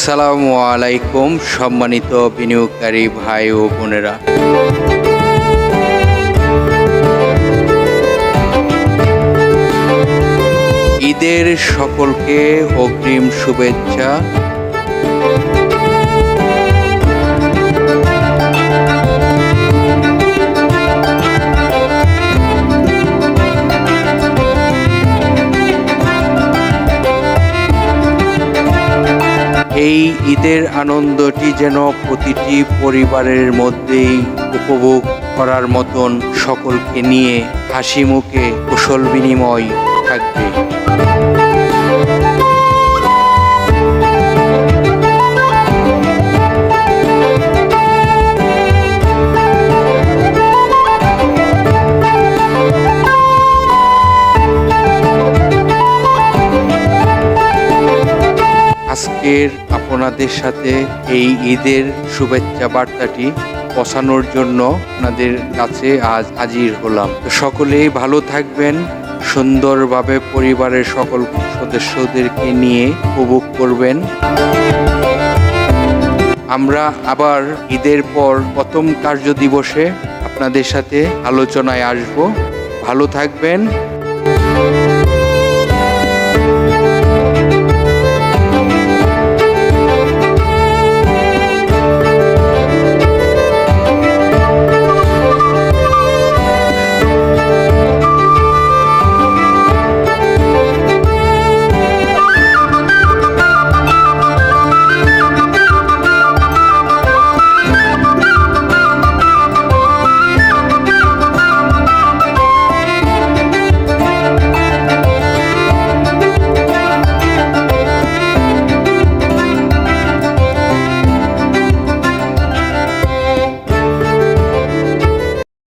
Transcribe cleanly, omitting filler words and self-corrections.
আসসালামু আলাইকুম সম্মানিত বিনিয়োগকারী ভাই ও বোনেরা। ঈদের সকলকে অগ্রিম শুভেচ্ছা। এই ঈদের আনন্দটি যেন প্রতিটি পরিবারের মধ্যেই উপভোগ করার মতন সকলকে নিয়ে হাসি মুখে কুশল বিনিময় থাকবে। আজকের আপনাদের সাথে এই ঈদের শুভেচ্ছা বার্তাটি পৌঁছানোর জন্য আপনাদের কাছে আজ হাজির হলাম। তো সকলেই ভালো থাকবেন, সুন্দরভাবে পরিবারের সকল সদস্যদেরকে নিয়ে উপভোগ করবেন। আমরা আবার ঈদের পর প্রথম কার্য দিবসে আপনাদের সাথে আলোচনায় আসব। ভালো থাকবেন।